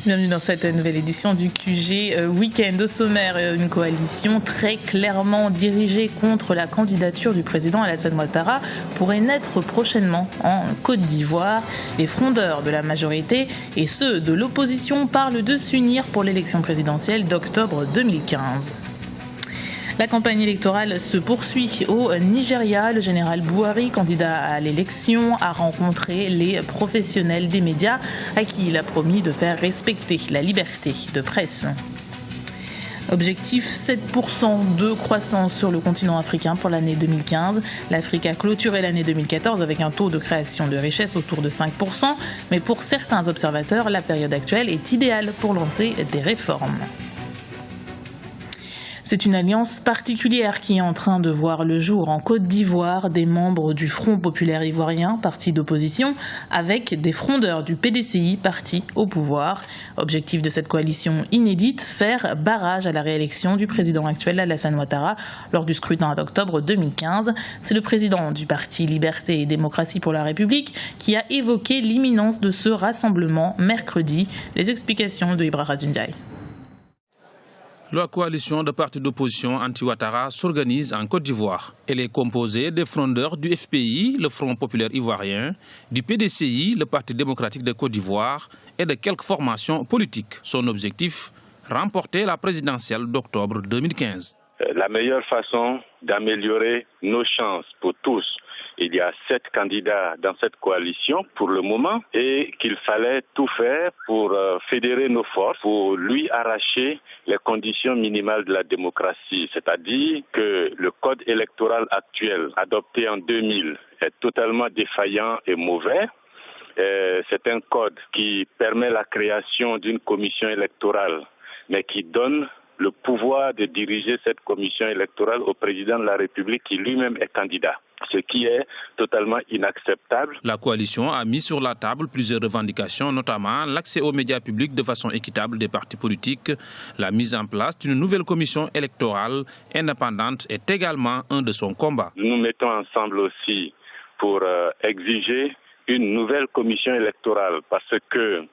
Bienvenue dans cette nouvelle édition du QG Week-end. Au sommaire, une coalition très clairement dirigée contre la candidature du président Alassane Ouattara pourrait naître prochainement en Côte d'Ivoire. Les frondeurs de la majorité et ceux de l'opposition parlent de s'unir pour l'élection présidentielle d'octobre 2015. La campagne électorale se poursuit au Nigeria. Le général Buhari, candidat à l'élection, a rencontré les professionnels des médias à qui il a promis de faire respecter la liberté de presse. Objectif 7% de croissance sur le continent africain pour l'année 2015. L'Afrique a clôturé l'année 2014 avec un taux de création de richesse autour de 5%. Mais pour certains observateurs, la période actuelle est idéale pour lancer des réformes. C'est une alliance particulière qui est en train de voir le jour en Côte d'Ivoire, des membres du Front populaire ivoirien, parti d'opposition, avec des frondeurs du PDCI, parti au pouvoir. Objectif de cette coalition inédite, faire barrage à la réélection du président actuel Alassane Ouattara lors du scrutin d'octobre 2015. C'est le président du parti Liberté et Démocratie pour la République qui a évoqué l'imminence de ce rassemblement mercredi. Les explications de Ibra Radjundiaï. La coalition de partis d'opposition anti-Ouattara s'organise en Côte d'Ivoire. Elle est composée des frondeurs du FPI, le Front populaire ivoirien, du PDCI, le Parti démocratique de Côte d'Ivoire, et de quelques formations politiques. Son objectif, remporter la présidentielle d'octobre 2015. La meilleure façon d'améliorer nos chances pour tous. Il y a 7 candidats dans cette coalition pour le moment et qu'il fallait tout faire pour fédérer nos forces, pour lui arracher les conditions minimales de la démocratie. C'est-à-dire que le code électoral actuel adopté en 2000 est totalement défaillant et mauvais. C'est un code qui permet la création d'une commission électorale, mais qui donne le pouvoir de diriger cette commission électorale au président de la République qui lui-même est candidat, ce qui est totalement inacceptable. La coalition a mis sur la table plusieurs revendications, notamment l'accès aux médias publics de façon équitable des partis politiques. La mise en place d'une nouvelle commission électorale indépendante est également un de son combat. Nous mettons ensemble aussi pour exiger une nouvelle commission électorale parce que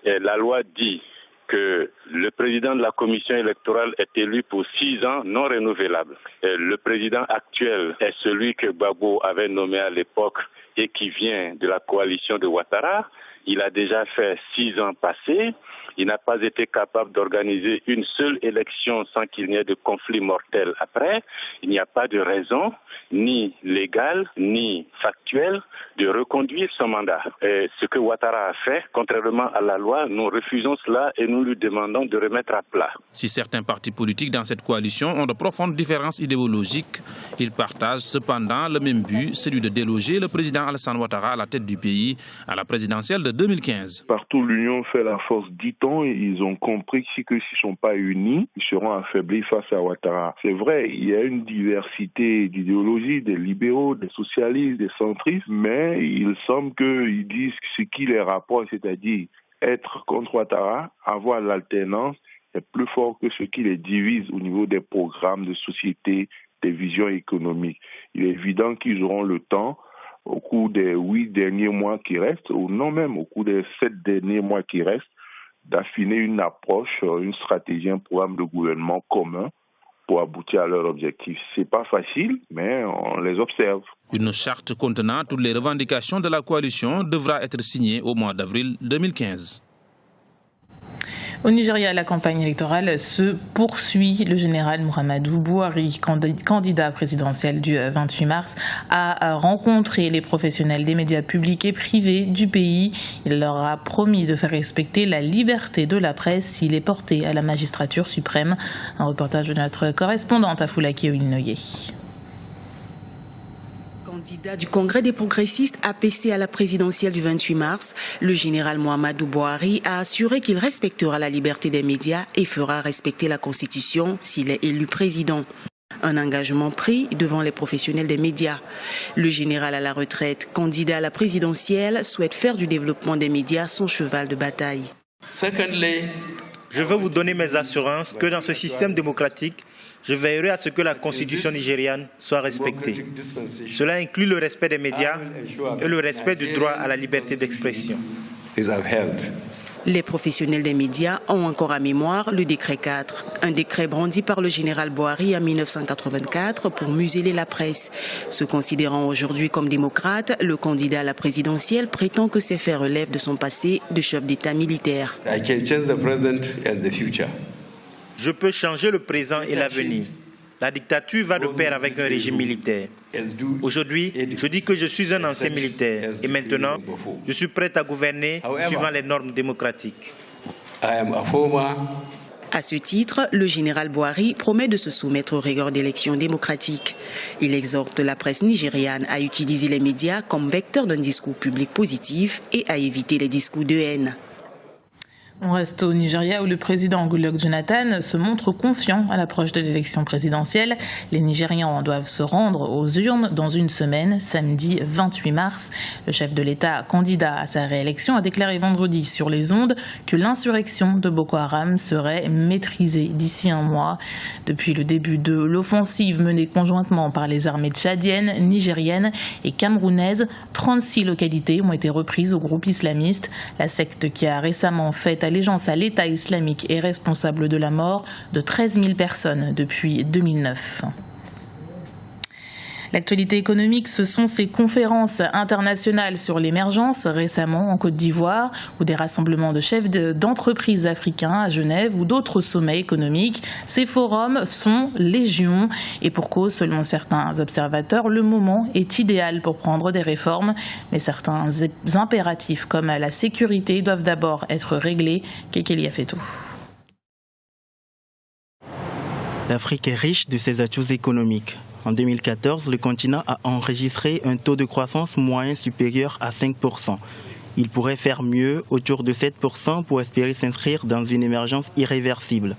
la loi dit que le président de la commission électorale est élu pour 6 ans non renouvelables. Le président actuel est celui que Gbagbo avait nommé à l'époque et qui vient de la coalition de Ouattara. Il a déjà fait 6 ans passés. Il n'a pas été capable d'organiser une seule élection sans qu'il n'y ait de conflit mortel après. Il n'y a pas de raison, ni légale, ni factuelle, de reconduire son mandat. Et ce que Ouattara a fait, contrairement à la loi, nous refusons cela et nous lui demandons de remettre à plat. Si certains partis politiques dans cette coalition ont de profondes différences idéologiques, ils partagent cependant le même but, celui de déloger le président Alassane Ouattara à la tête du pays à la présidentielle de 2015. Partout, l'union fait la force, dit-on, et ils ont compris que s'ils ne sont pas unis, ils seront affaiblis face à Ouattara. C'est vrai, il y a une diversité d'idéologies, des libéraux, des socialistes, des centristes, mais il semble qu'ils disent ce qui les rapporte, c'est-à-dire être contre Ouattara, avoir l'alternance, est plus fort que ce qui les divise au niveau des programmes de société, des visions économiques. Il est évident qu'ils auront le temps, au cours des 8 derniers mois qui restent, ou non même au cours des 7 derniers mois qui restent, d'affiner une approche, une stratégie, un programme de gouvernement commun pour aboutir à leur objectif. C'est pas facile, mais on les observe. Une charte contenant toutes les revendications de la coalition devra être signée au mois d'avril 2015. Au Nigeria, la campagne électorale se poursuit. Le général Muhammadu Buhari, candidat présidentiel du 28 mars, a rencontré les professionnels des médias publics et privés du pays. Il leur a promis de faire respecter la liberté de la presse s'il est porté à la magistrature suprême. Un reportage de notre correspondante à Foulaké, Oulinoye. Candidat du Congrès des progressistes APC à la présidentielle du 28 mars, le général Muhammadu Buhari a assuré qu'il respectera la liberté des médias et fera respecter la Constitution s'il est élu président. Un engagement pris devant les professionnels des médias. Le général à la retraite, candidat à la présidentielle, souhaite faire du développement des médias son cheval de bataille. Je veux vous donner mes assurances que dans ce système démocratique, je veillerai à ce que la constitution nigériane soit respectée. Cela inclut le respect des médias et le respect du droit à la liberté d'expression. Les professionnels des médias ont encore à mémoire le décret 4, un décret brandi par le général Boari en 1984 pour museler la presse. Se considérant aujourd'hui comme démocrate, le candidat à la présidentielle prétend que ces faits relèvent de son passé de chef d'État militaire. Je peux changer le présent et l'avenir. La dictature va de pair avec un régime militaire. Aujourd'hui, je dis que je suis un ancien militaire et maintenant, je suis prêt à gouverner suivant les normes démocratiques. À ce titre, le général Boari promet de se soumettre aux rigueurs d'élections démocratiques. Il exhorte la presse nigériane à utiliser les médias comme vecteur d'un discours public positif et à éviter les discours de haine. On reste au Nigeria où le président Goodluck Jonathan se montre confiant à l'approche de l'élection présidentielle. Les Nigérians doivent se rendre aux urnes dans une semaine, samedi 28 mars. Le chef de l'État, candidat à sa réélection, a déclaré vendredi sur les ondes que l'insurrection de Boko Haram serait maîtrisée d'ici un mois. Depuis le début de l'offensive menée conjointement par les armées tchadiennes, nigériennes et camerounaises, 36 localités ont été reprises au groupe islamiste. La secte qui a récemment fait allégeance à l'État islamique est responsable de la mort de 13 000 personnes depuis 2009. L'actualité économique, ce sont ces conférences internationales sur l'émergence, récemment en Côte d'Ivoire, ou des rassemblements de chefs d'entreprises africains à Genève ou d'autres sommets économiques. Ces forums sont légion et pour cause, selon certains observateurs, le moment est idéal pour prendre des réformes. Mais certains impératifs comme la sécurité doivent d'abord être réglés. Kekeli Afeto. L'Afrique est riche de ses atouts économiques. En 2014, le continent a enregistré un taux de croissance moyen supérieur à 5%. Il pourrait faire mieux, autour de 7%, pour espérer s'inscrire dans une émergence irréversible.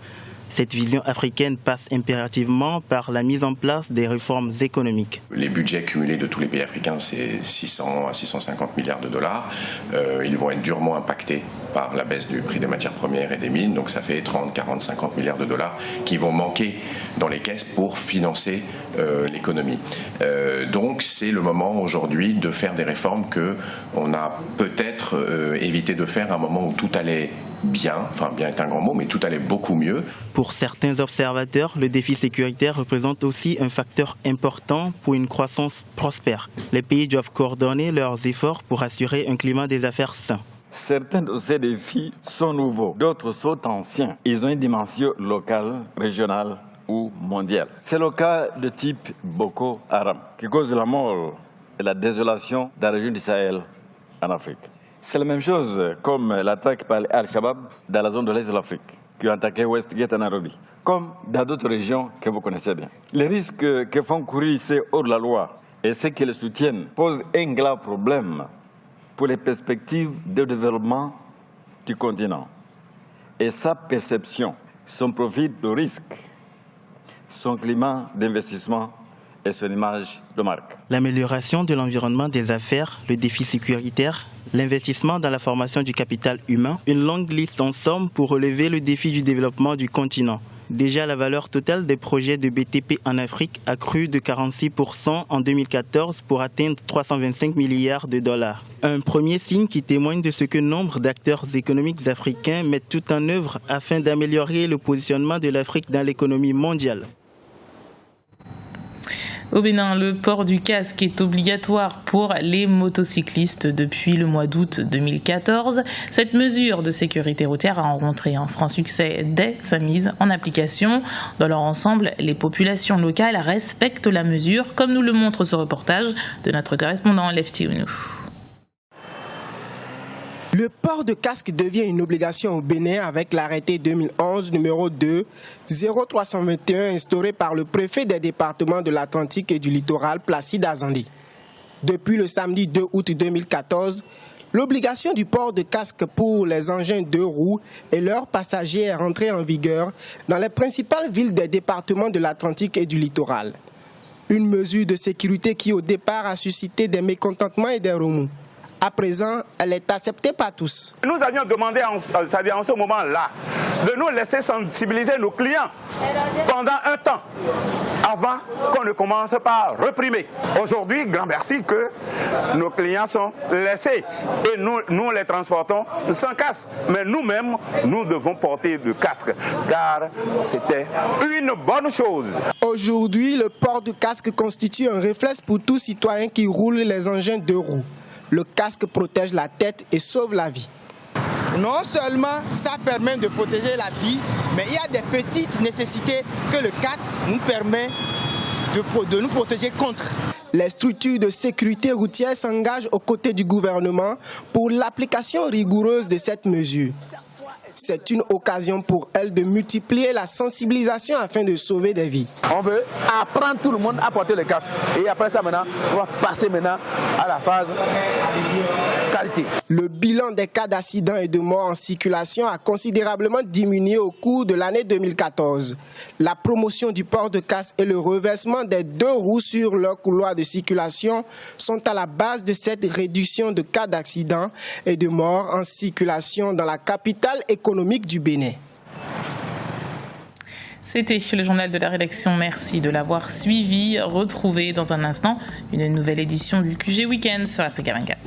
Cette vision africaine passe impérativement par la mise en place des réformes économiques. Les budgets cumulés de tous les pays africains, c'est 600 à 650 milliards de dollars. Ils vont être durement impactés par la baisse du prix des matières premières et des mines. Donc ça fait 30, 40, 50 milliards de dollars qui vont manquer dans les caisses pour financer l'économie. Donc c'est le moment aujourd'hui de faire des réformes qu'on a peut-être évité de faire à un moment où tout allait bien, enfin bien est un grand mot, mais tout allait beaucoup mieux. Pour certains observateurs, le défi sécuritaire représente aussi un facteur important pour une croissance prospère. Les pays doivent coordonner leurs efforts pour assurer un climat des affaires sain. Certains de ces défis sont nouveaux, d'autres sont anciens. Ils ont une dimension locale, régionale ou mondiale. C'est le cas de type Boko Haram, qui cause la mort et la désolation dans la région du Sahel en Afrique. C'est la même chose comme l'attaque par Al-Shabaab dans la zone de l'Est de l'Afrique, qui a attaqué Westgate à Nairobi, comme dans d'autres régions que vous connaissez bien. Les risques que font courir ici hors de la loi et ceux qui les soutiennent posent un grave problème pour les perspectives de développement du continent. Et sa perception, son profil de risque, son climat d'investissement et son image de marque. L'amélioration de l'environnement des affaires, le défi sécuritaire, l'investissement dans la formation du capital humain, une longue liste en somme pour relever le défi du développement du continent. Déjà, la valeur totale des projets de BTP en Afrique a crû de 46% en 2014 pour atteindre 325 milliards de dollars. Un premier signe qui témoigne de ce que nombre d'acteurs économiques africains mettent tout en œuvre afin d'améliorer le positionnement de l'Afrique dans l'économie mondiale. Au Bénin, le port du casque est obligatoire pour les motocyclistes depuis le mois d'août 2014. Cette mesure de sécurité routière a rencontré un franc succès dès sa mise en application. Dans leur ensemble, les populations locales respectent la mesure, comme nous le montre ce reportage de notre correspondant Lefty Ounou. Le port de casque devient une obligation au Bénin avec l'arrêté 2011 numéro 2 0321 instauré par le préfet des départements de l'Atlantique et du littoral Placide Azandi. Depuis le samedi 2 août 2014, l'obligation du port de casque pour les engins 2 roues et leurs passagers est rentrée en vigueur dans les principales villes des départements de l'Atlantique et du littoral. Une mesure de sécurité qui au départ a suscité des mécontentements et des remous. À présent, elle est acceptée par tous. Nous avions demandé en ce moment-là de nous laisser sensibiliser nos clients pendant un temps, avant qu'on ne commence par réprimer. Aujourd'hui, grand merci que nos clients sont laissés et nous les transportons sans casque. Mais nous-mêmes, nous devons porter le casque car c'était une bonne chose. Aujourd'hui, le port du casque constitue un réflexe pour tout citoyen qui roule les engins 2 roues. Le casque protège la tête et sauve la vie. Non seulement ça permet de protéger la vie, mais il y a des petites nécessités que le casque nous permet de nous protéger contre. Les structures de sécurité routière s'engagent aux côtés du gouvernement pour l'application rigoureuse de cette mesure. C'est une occasion pour elles de multiplier la sensibilisation afin de sauver des vies. On veut apprendre tout le monde à porter le casque. Et après ça, maintenant, on va passer maintenant à la phase qualité. Le bilan des cas d'accidents et de morts en circulation a considérablement diminué au cours de l'année 2014. La promotion du port de casque et le reversement des 2 roues sur leur couloir de circulation sont à la base de cette réduction de cas d'accidents et de morts en circulation dans la capitale économique du Bénin. C'était le journal de la rédaction. Merci de l'avoir suivi. Retrouvez dans un instant une nouvelle édition du QG Week-end sur Africa 24.